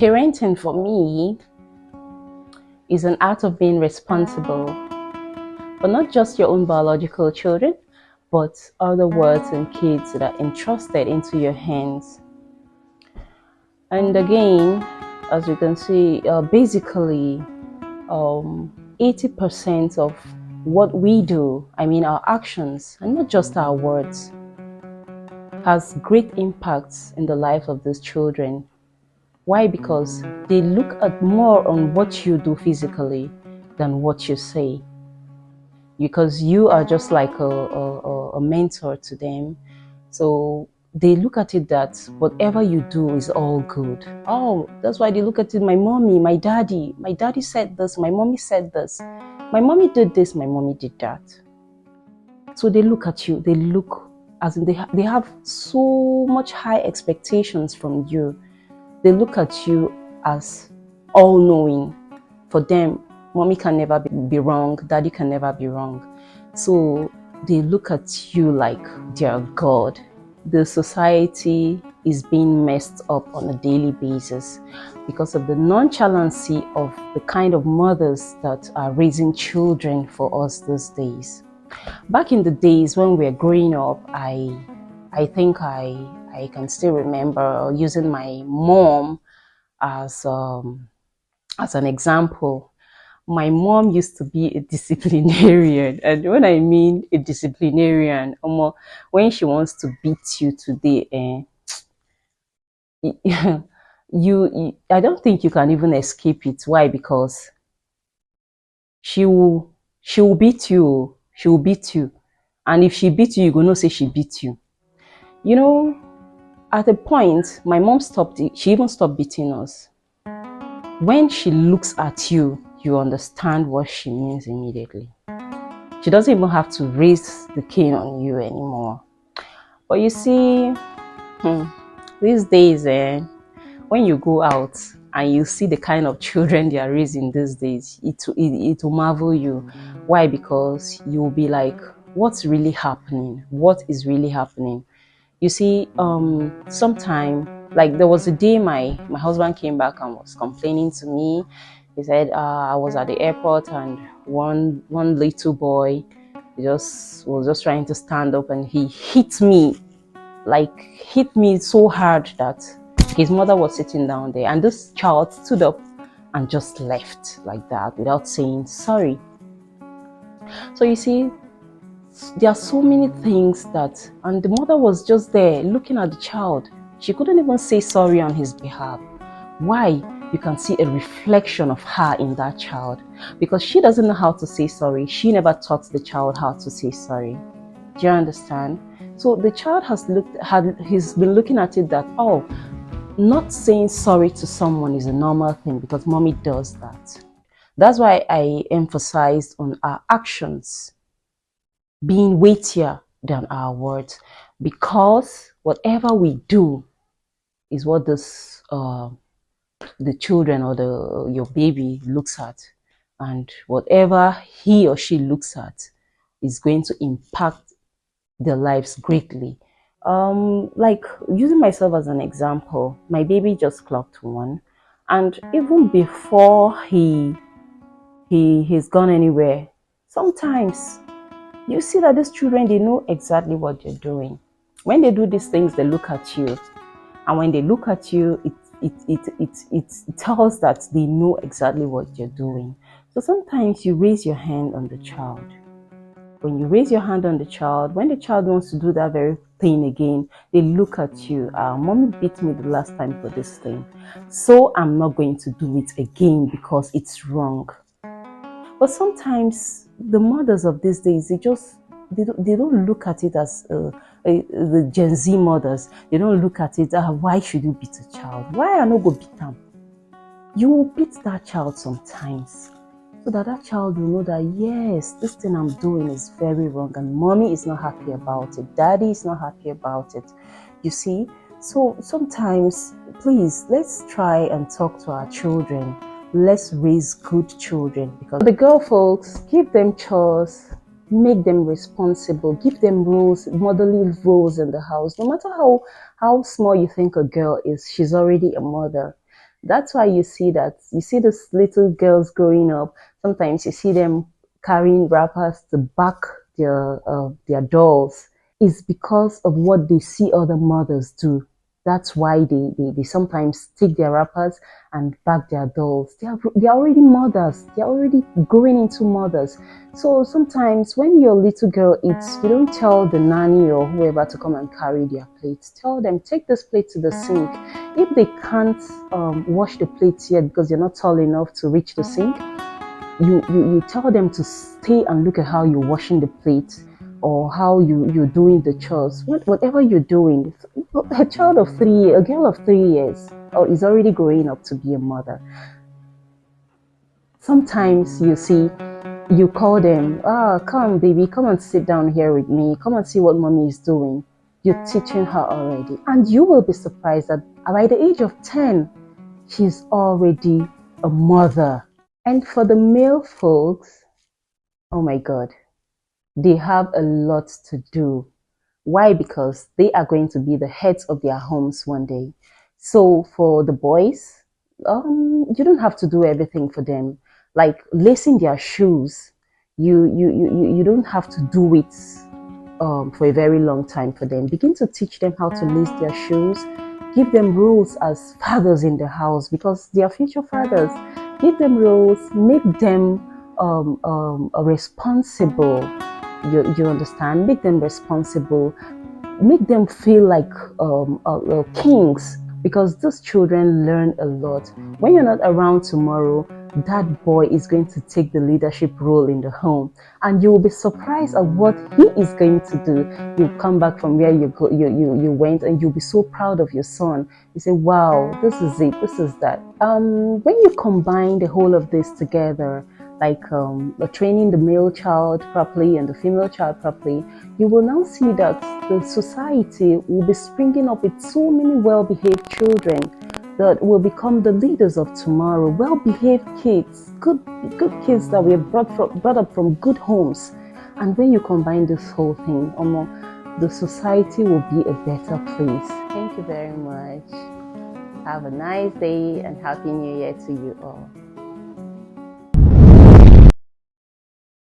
Parenting for me is an art of being responsible, but not just your own biological children, but other words and kids that are entrusted into your hands. And again, as you can see, basically 80% of what we do, I mean our actions, and not just our words, has great impacts in the life of these children. Why? Because they look at more on what you do physically than what you say. Because you are just like a mentor to them. So they look at it that whatever you do is all good. Oh, that's why they look at it, my mommy, my daddy said this, my mommy said this, my mommy did this, my mommy did that. So they look at you, they look as in they have so much high expectations from you. They look at you as all-knowing. For them, mommy can never be wrong, daddy can never be wrong. So they look at you like they're God. The society is being messed up on a daily basis because of the nonchalancy of the kind of mothers that are raising children for us these days. Back in the days when we were growing up, I think I can still remember using my mom as an example. My mom used to be a disciplinarian, and when I mean a disciplinarian, when she wants to beat you today, I don't think you can even escape it. Why? Because she will beat you. She will beat you, and if she beat you, you're gonna say she beat you. You know, at a point, my mom she even stopped beating us. When she looks at you, you understand what she means immediately. She doesn't even have to raise the cane on you anymore. But you see, these days, when you go out and you see the kind of children they are raising these days, it will marvel you. Why? Because you'll be like, what's really happening? What is really happening? You see, sometime, like there was a day my husband came back and was complaining to me. He said, I was at the airport and one little boy was just trying to stand up and he hit me so hard that his mother was sitting down there, and this child stood up and just left like that without saying sorry. So you see, there are so many things and the mother was just there looking at the child. She couldn't even say sorry on his behalf. Why? You can see a reflection of her in that child, because she doesn't know how to say sorry. She never taught the child how to say sorry. Do you understand? So the child he's been looking at it that, oh, not saying sorry to someone is a normal thing because mommy does that. That's why I emphasized on our actions being weightier than our words, because whatever we do is what the children or your baby looks at, and whatever he or she looks at is going to impact their lives greatly. Like using myself as an example, my baby just clocked 1, and even before he's gone anywhere, sometimes you see that these children, they know exactly what they're doing. When they do these things, they look at you, and when they look at you, it tells that they know exactly what you're doing. So sometimes you raise your hand on the child. When you raise your hand on the child, when the child wants to do that very thing again, they look at you. Mommy beat me the last time for this thing, so I'm not going to do it again because it's wrong. But sometimes the mothers of these days, they don't look at it as the Gen Z mothers. They don't look at it, why should you beat a child? Why I not go beat them? You will beat that child sometimes, so that child will know that, yes, this thing I'm doing is very wrong, and mommy is not happy about it, daddy is not happy about it. You see? So sometimes, please, let's try and talk to our children. Let's raise good children, because the girl folks, give them chores, make them responsible, give them roles, motherly roles in the house. No matter how small you think a girl is, she's already a mother. That's why you see these little girls growing up. Sometimes you see them carrying wrappers to back their dolls. Is because of what they see other mothers do. That's why they sometimes take their wrappers and back their dolls. They are already mothers. They are already growing into mothers. So sometimes when your little girl eats, you don't tell the nanny or whoever to come and carry their plates. Tell them, take this plate to the sink. If they can't wash the plates yet because you're not tall enough to reach the sink, you tell them to stay and look at how you're washing the plates or how you're doing the chores. Whatever you're doing, a child of 3 years, a girl of 3 years, is already growing up to be a mother. Sometimes you see, you call them, come baby, come and sit down here with me, come and see what mommy is doing. You're teaching her already, and you will be surprised that by the age of 10 she's already a mother. And for the male folks, oh my god, they have a lot to do. Why? Because they are going to be the heads of their homes one day. So for the boys, you don't have to do everything for them. Like lacing their shoes, you don't have to do it for a very long time for them. Begin to teach them how to lace their shoes. Give them roles as fathers in the house because they are future fathers. Give them roles. Make them responsible. You understand? Make them responsible. Make them feel like kings because those children learn a lot. When you're not around tomorrow, that boy is going to take the leadership role in the home, and you will be surprised at what he is going to do. You come back from where you went, and you'll be so proud of your son. You say, "Wow, this is it. This is that." When you combine the whole of this together, like training the male child properly and the female child properly, you will now see that the society will be springing up with so many well-behaved children that will become the leaders of tomorrow. Well-behaved kids, good kids that were brought up from good homes. And when you combine this whole thing, the society will be a better place. Thank you very much. Have a nice day and Happy New Year to you all.